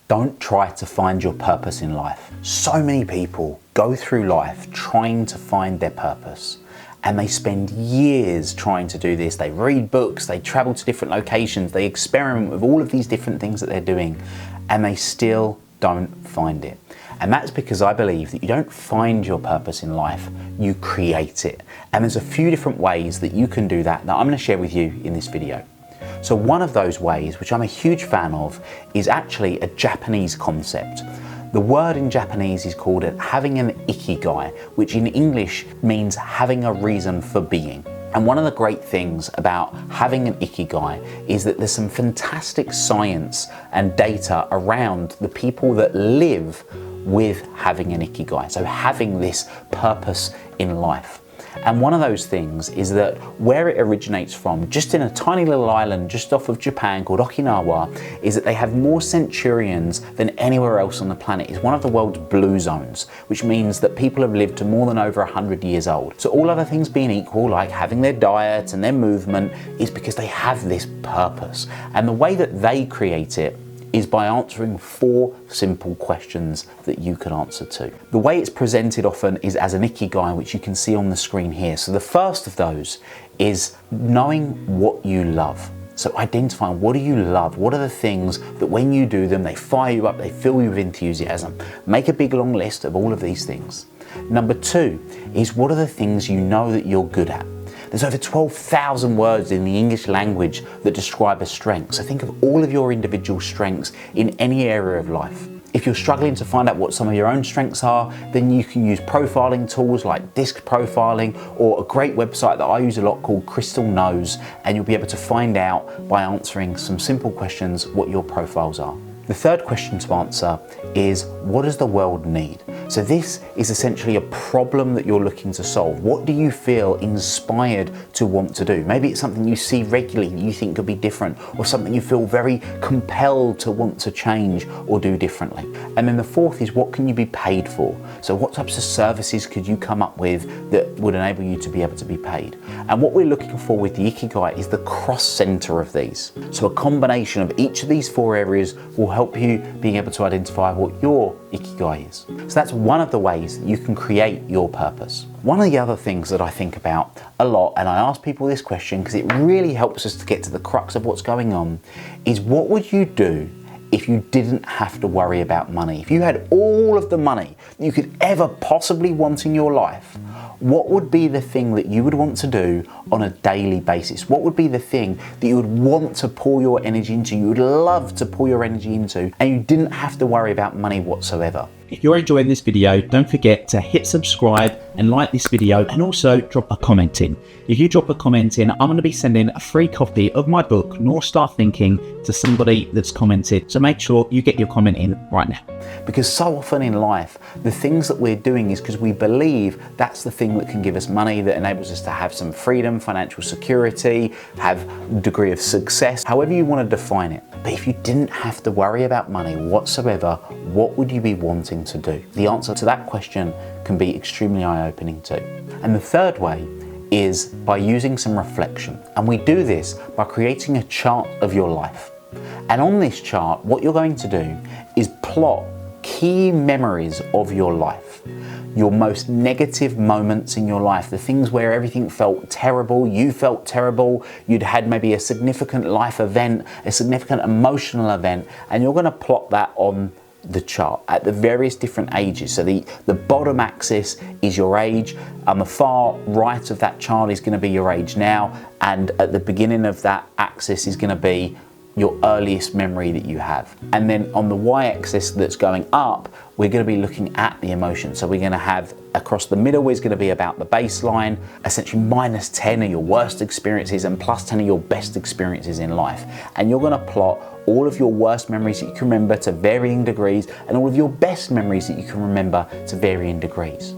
Don't try to find your purpose in life. So many people go through life trying to find their purpose, and they spend years trying to do this. They read books, they travel to different locations, they experiment with all of these different things that they're doing, and they still don't find it. And that's because I believe that you don't find your purpose in life, you create it. And there's a few different ways that you can do that I'm going to share with you in this video. So one of those ways, which I'm a huge fan of, is actually a Japanese concept. The word in Japanese is called having an Ikigai, which in English means having a reason for being. And one of the great things about having an Ikigai is that there's some fantastic science and data around the people that live with having an Ikigai, so having this purpose in life. And one of those things is that where it originates from, just in a tiny little island just off of Japan called Okinawa, is that they have more centurions than anywhere else on the planet. It's one of the world's blue zones, which means that people have lived to more than over 100 years old. So all other things being equal, like having their diet and their movement, is because they have this purpose. And the way that they create it is by answering 4 simple questions that you can answer to. The way it's presented often is as an Ikigai, which you can see on the screen here. So the first of those is knowing what you love. So identifying, what do you love? What are the things that when you do them, they fire you up, they fill you with enthusiasm? Make a big long list of all of these things. Number 2 is, what are the things you know that you're good at? There's over 12,000 words in the English language that describe a strength. So think of all of your individual strengths in any area of life. If you're struggling to find out what some of your own strengths are, then you can use profiling tools like disc profiling, or a great website that I use a lot called Crystal Knows, and you'll be able to find out by answering some simple questions what your profiles are. The third question to answer is, what does the world need? So this is essentially a problem that you're looking to solve. What do you feel inspired to want to do? Maybe it's something you see regularly that you think could be different, or something you feel very compelled to want to change or do differently. And then the fourth is, what can you be paid for? So what types of services could you come up with that would enable you to be able to be paid? And what we're looking for with the Ikigai is the cross center of these. So a combination of each of these 4 areas will help you being able to identify what your Ikigai is. So that's one of the ways that you can create your purpose. One of the other things that I think about a lot, and I ask people this question because it really helps us to get to the crux of what's going on, is what would you do if you didn't have to worry about money? If you had all of the money you could ever possibly want in your life, what would be the thing that you would want to do on a daily basis? What would be the thing that you would want to pour your energy into, you would love to pour your energy into, and you didn't have to worry about money whatsoever? If you're enjoying this video, don't forget to hit subscribe and like this video, and also drop a comment in. If you drop a comment in, I'm going to be sending a free copy of my book, North Star Thinking, to somebody that's commented. So make sure you get your comment in right now. Because so often in life, the things that we're doing is because we believe that's the thing that can give us money, that enables us to have some freedom, financial security, have a degree of success, however you want to define it. But if you didn't have to worry about money whatsoever, what would you be wanting to do? The answer to that question can be extremely eye-opening too. And the third way is by using some reflection. And we do this by creating a chart of your life. And on this chart, what you're going to do is plot key memories of your life. Your most negative moments in your life, the things where everything felt terrible, you felt terrible, you'd had maybe a significant life event, a significant emotional event, and you're going to plot that on the chart at the various different ages. So the bottom axis is your age, and the far right of that chart is going to be your age now, and at the beginning of that axis is going to be your earliest memory that you have. And then on the y-axis that's going up, we're going to be looking at the emotion. So we're going to have across the middle is going to be about the baseline, essentially -10 are your worst experiences and +10 are your best experiences in life. And you're going to plot all of your worst memories that you can remember to varying degrees, and all of your best memories that you can remember to varying degrees.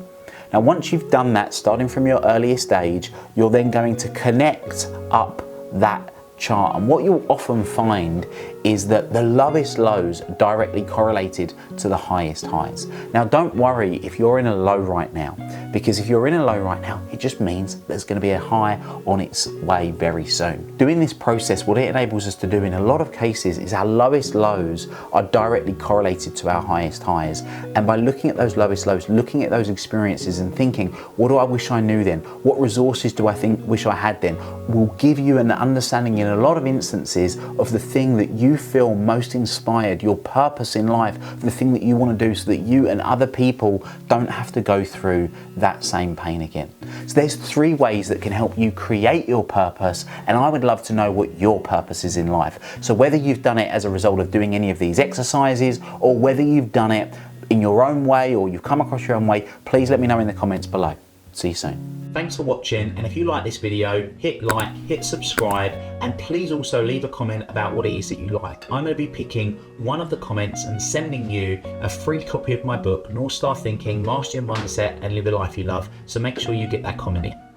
Now, once you've done that, starting from your earliest age, you're then going to connect up that chart. And what you'll often find is that the lowest lows are directly correlated to the highest highs. Now, don't worry if you're in a low right now, because if you're in a low right now, it just means there's going to be a high on its way very soon. Doing this process, what it enables us to do in a lot of cases is our lowest lows are directly correlated to our highest highs. And by looking at those lowest lows, looking at those experiences and thinking, what do I wish I knew then? What resources do I wish I had then? Will give you an understanding in a lot of instances of the thing that you feel most inspired, your purpose in life, the thing that you want to do so that you and other people don't have to go through that same pain again. So there's 3 ways that can help you create your purpose, and I would love to know what your purpose is in life. So whether you've done it as a result of doing any of these exercises, or whether you've done it in your own way or you've come across your own way, please let me know in the comments below. See you soon. Thanks for watching, and if you like this video, hit like, hit subscribe, and please also leave a comment about what it is that you like. I'm going to be picking one of the comments and sending you a free copy of my book, North Star Thinking, Master Your Mindset and Live the Life You Love. So make sure you get that comment in.